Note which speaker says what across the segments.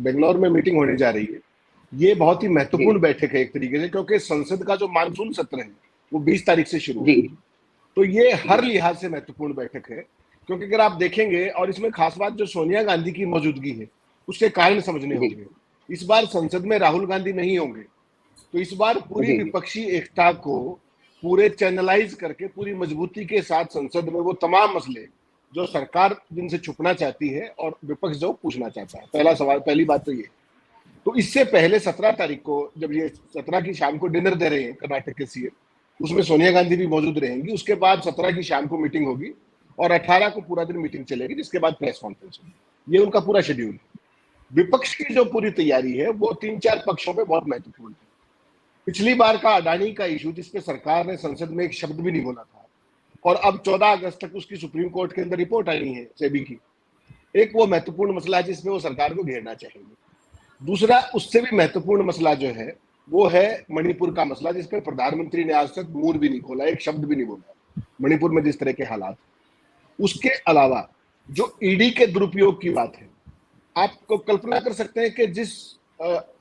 Speaker 1: बेंगलोर में मीटिंग होने जा रही है, ये बहुत ही महत्वपूर्ण बैठक है एक तरीके से, क्योंकि संसद का जो मानसून सत्र है वो 20 तारीख से शुरू है। तो ये हर लिहाज से महत्वपूर्ण बैठक है, क्योंकि अगर आप देखेंगे, और इसमें खास बात जो सोनिया गांधी की मौजूदगी है उसके कारण समझने होंगे। इस बार संसद में राहुल गांधी नहीं होंगे, तो इस बार पूरी विपक्षी एकता को पूरे चैनलाइज करके पूरी मजबूती के साथ संसद में वो तमाम मसले जो सरकार जिनसे छुपना चाहती है और विपक्ष जो पूछना चाहता है, पहला सवाल, पहली बात तो ये। तो इससे पहले 17 तारीख को, जब ये 17 की शाम को डिनर दे रहे हैं कर्नाटक के सीएम, उसमें सोनिया गांधी भी मौजूद रहेंगी। उसके बाद 17 की शाम को मीटिंग होगी और 18 को पूरा दिन मीटिंग चलेगी, जिसके बाद प्रेस कॉन्फ्रेंस होगी। ये उनका पूरा शेड्यूल है। विपक्ष की जो पूरी तैयारी है वो 3-4 पक्षों पे बहुत महत्वपूर्ण है। पिछली बार का अडानी का इशू, जिसपे सरकार ने संसद में एक शब्द भी नहीं बोला था, और अब 14 अगस्त तक उसकी सुप्रीम कोर्ट के अंदर रिपोर्ट आई है सेबी की, एक वो महत्वपूर्ण मसला है जिसमें वो सरकार को घेरना चाहेंगे। दूसरा उससे भी महत्वपूर्ण मसला जो है वो है मणिपुर का मसला, जिसपे प्रधानमंत्री ने आज तक मुंह भी नहीं खोला, एक शब्द भी नहीं बोला। मणिपुर में जिस तरह के हालात, उसके अलावा जो ईडी के दुरुपयोग की बात है, आपको कल्पना कर सकते हैं कि जिस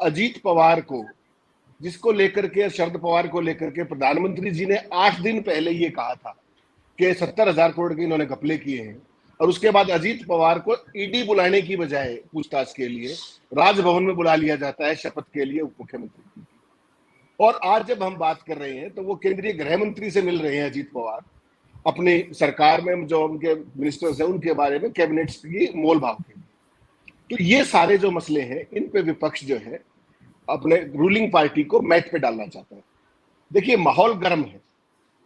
Speaker 1: अजीत पवार को, जिसको लेकर के, शरद पवार को लेकर के प्रधानमंत्री जी ने 8 दिन पहले ये कहा था कि 70,000 करोड़ के इन्होंने घपले किए हैं, और उसके बाद अजीत पवार को ईडी बुलाने की बजाय पूछताछ के लिए राजभवन में बुला लिया जाता है शपथ के लिए उप मुख्यमंत्री की। और आज जब हम बात कर रहे हैं तो वो केंद्रीय गृह मंत्री से मिल रहे हैं अजीत पवार, अपनी सरकार में जो उनके मिनिस्टर्स हैं उनके बारे में कैबिनेट की मोल भाव के। तो ये सारे जो मसले हैं, इन पे विपक्ष जो है अपने रूलिंग पार्टी को मैट पे डालना चाहता है। देखिए, माहौल गर्म है,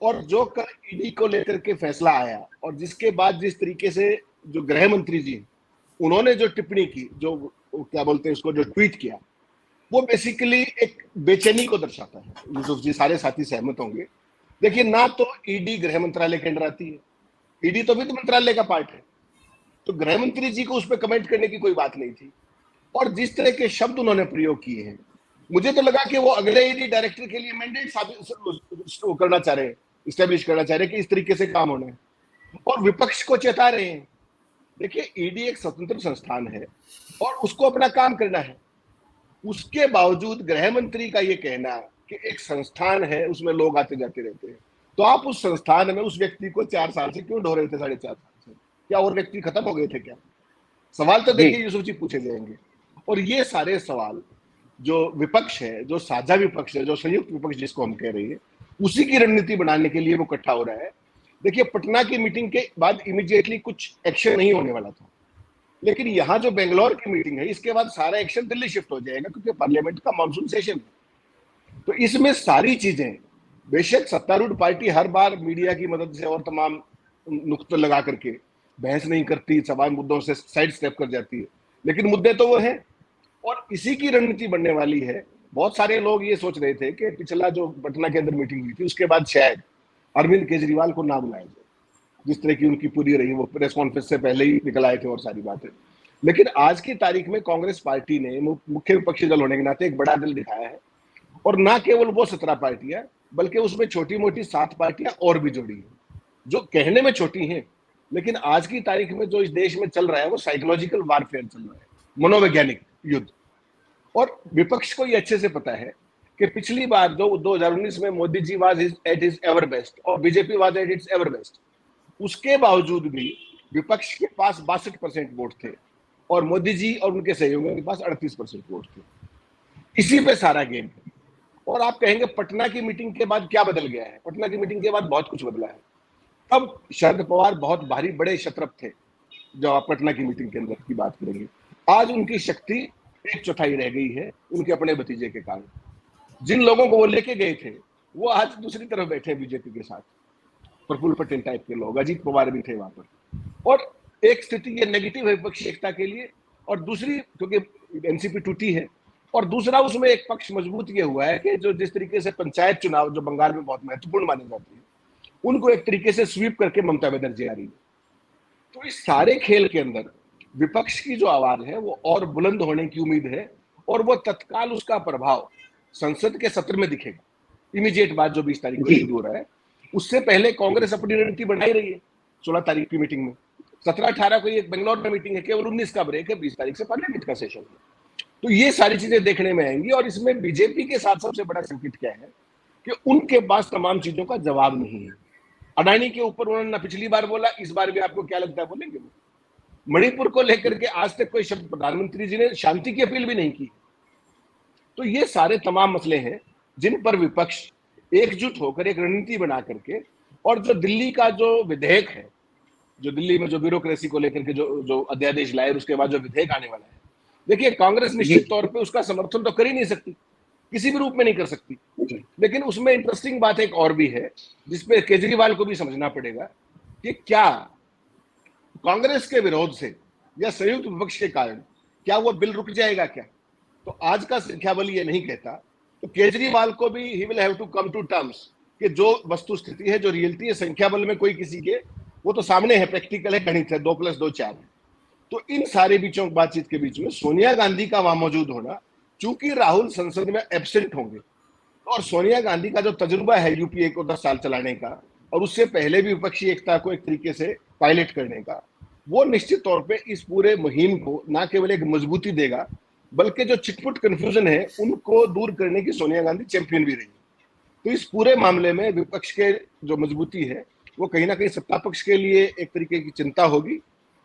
Speaker 1: और जो कल ईडी को लेकर के फैसला आया, और जिसके बाद जिस तरीके से जो गृह मंत्री जी उन्होंने जो टिप्पणी की, जो क्या बोलते हैं उसको, जो ट्वीट किया, वो बेसिकली एक बेचैनी को दर्शाता है। यूसुफ जी, सारे साथी सहमत होंगे। देखिए, ना तो ईडी गृह मंत्रालय के अंडर आती है, ईडी तो वित्त मंत्रालय का पार्ट है, तो गृह मंत्री जी को उस पर कमेंट करने की कोई बात नहीं थी। और जिस तरह के शब्द उन्होंने प्रयोग किए हैं, मुझे तो लगा कि वो अगले ईडी डायरेक्टर के लिए मैंडेट करना चाह रहे हैं, इस्टेब्लिश करना चाह रहे हैं कि इस तरीके से काम होना है, और विपक्ष को चेता रहे हैं। देखिए, ईडी एक स्वतंत्र संस्थान है और उसको अपना काम करना है। उसके बावजूद गृह मंत्री का ये कहना कि एक संस्थान है, उसमें लोग आते जाते रहते हैं, तो आप उस संस्थान में उस व्यक्ति को 4 साल से क्यों ढो रहे थे, 4.5 साल से? क्या और व्यक्ति खत्म हो गए थे क्या? सवाल तो देखिए यूसुफ जी पूछे जाएंगे। और ये सारे सवाल जो विपक्ष है, जो साझा विपक्ष है, जो संयुक्त विपक्ष जिसको हम कह रहे हैं, उसी की रणनीति बनाने के लिए वो इकट्ठा हो रहा है। देखिए, पटना की मीटिंग के बाद इमीडिएटली कुछ एक्शन नहीं होने वाला था, लेकिन यहाँ जो बेंगलोर की मीटिंग है, इसके बाद सारा एक्शन दिल्ली शिफ्ट हो जाएगा, क्योंकि पार्लियामेंट का मानसून सेशन है। तो इसमें सारी चीजें, बेशक सत्तारूढ़ पार्टी हर बार मीडिया की मदद से और तमाम नुक्ते लगा करके बहस नहीं करती, सवाल मुद्दों से साइड स्टेप कर जाती है, लेकिन मुद्दे तो वो हैं, और इसी की रणनीति बनने वाली है। बहुत सारे लोग ये सोच रहे थे कि पिछला जो पटना के अंदर मीटिंग हुई थी, उसके बाद शायद अरविंद केजरीवाल को ना बुलाया जाए, जिस तरह की उनकी पूरी रही, वो प्रेस कॉन्फ्रेंस से पहले ही निकल आए थे और सारी बातें। लेकिन आज की तारीख में कांग्रेस पार्टी ने मुख्य विपक्षी दल होने के नाते एक बड़ा दल दिखाया है, और ना केवल वो 17 पार्टियां, बल्कि उसमें छोटी मोटी 7 पार्टियां और भी जोड़ी हैं, जो कहने में छोटी हैं, लेकिन आज की तारीख में जो इस देश में चल रहा है वो साइकोलॉजिकल वारफेयर चल रहा है, मनोवैज्ञानिक युद्ध। और विपक्ष को ये अच्छे से पता है कि पिछली बार जो 2019 में Modi ji was at his ever best और BJP was at its ever best, उसके बावजूद भी विपक्ष के पास 62% वोट थे और मोदी जी और उनके सहयोगियों के पास 38% वोट थे। इसी पे सारा गेम है। और आप कहेंगे पटना की मीटिंग के बाद क्या बदल गया है? पटना की मीटिंग के बाद बहुत कुछ बदला है। अब शरद पवार बहुत भारी बड़े शत्रप थे जो आप पटना की मीटिंग के अंदर की बात करेंगे। आज उनकी शक्ति 1/4 रह गई है उनके अपने भतीजे के कारण। जिन लोगों को वो लेके गए थे वो आज दूसरी तरफ बैठे हैं बीजेपी के साथ, प्रफुल्ल पटेल टाइप के लोग, अजीत पवार भी थे वहां पर। और एक स्थिति ये नेगेटिव है विपक्षी एकता के लिए, और दूसरी क्योंकि एनसीपी टूटी है, और दूसरा उसमें एक पक्ष मजबूत ये हुआ है कि जो जिस तरीके से पंचायत चुनाव जो बंगाल में बहुत महत्वपूर्ण माने जाते हैं, उनको एक तरीके से स्वीप करके ममता बनर्जी आ रही है। तो इस सारे खेल के अंदर विपक्ष की जो आवाज है वो और बुलंद होने की उम्मीद है, और वो तत्काल उसका प्रभाव संसद के सत्र में दिखेगा। इमीडिएट बात जो 20 तारीख को शुरू हो रहा है, उससे पहले कांग्रेस अपनी रणनीति बढ़ाई रही है 16 तारीख की मीटिंग में। 17-18 को ये बेंगलोर में मीटिंग है, केवल 19 का ब्रेक है, 20 तारीख से पार्लियामेंट का सेशन है। तो ये सारी चीजें देखने में आएंगी। और इसमें बीजेपी के साथ सबसे बड़ा संकट क्या है कि उनके पास तमाम चीजों का जवाब नहीं है। अडानी के ऊपर उन्होंने ना पिछली बार बोला, इस बार भी आपको क्या लगता है बोलेंगे वो? मणिपुर को लेकर के आज तक कोई शब्द प्रधानमंत्री जी ने शांति की अपील भी नहीं की। तो ये सारे तमाम मसले हैं जिन पर विपक्ष एकजुट होकर एक रणनीति बना करके, और जो दिल्ली का जो विधेयक है, जो दिल्ली में जो ब्यूरोक्रेसी को लेकर के जो जो अध्यादेश लाए, उसके बाद जो विधेयक आने वाला है, देखिए कांग्रेस निश्चित तौर पे उसका समर्थन तो कर ही नहीं सकती, किसी भी रूप में नहीं कर सकती। लेकिन उसमें इंटरेस्टिंग बात एक और भी है जिसपे केजरीवाल को भी समझना पड़ेगा कि क्या कांग्रेस के विरोध से या संयुक्त विपक्ष के कारण क्या वो बिल रुक जाएगा क्या? तो आज का संख्या बल ये नहीं कहता, तो केजरीवाल को भी he will have to come to terms कि जो वस्तु स्थिति है, जो रियलिटी है, संख्या बल में कोई किसी के, वो तो सामने है, प्रैक्टिकल है, गणित है, 2+2 4 है। तो इन सारे बीचों बातचीत के बीच में सोनिया गांधी का वहां मौजूद होना, चूंकि राहुल संसद में एब्सेंट होंगे और सोनिया गांधी का जो तजुर्बा है यूपीए को 10 साल चलाने का, और उससे पहले भी विपक्षी एकता को एक तरीके से पायलट करने का, वो निश्चित तौर पे इस पूरे मुहिम को ना केवल एक मजबूती देगा, बल्कि जो चिटपुट कंफ्यूजन है उनको दूर करने की सोनिया गांधी चैंपियन भी रही। तो इस पूरे मामले में विपक्ष के जो मजबूती है वो कहीं ना कहीं सत्ता पक्ष के लिए एक तरीके की चिंता होगी।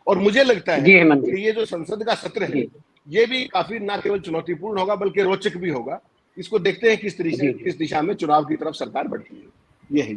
Speaker 1: और मुझे लगता है कि ये जो संसद का सत्र है ये भी काफी ना केवल चुनौतीपूर्ण होगा बल्कि रोचक भी होगा। इसको देखते हैं किस दिशा में चुनाव की तरफ सरकार बढ़ती है। ये है।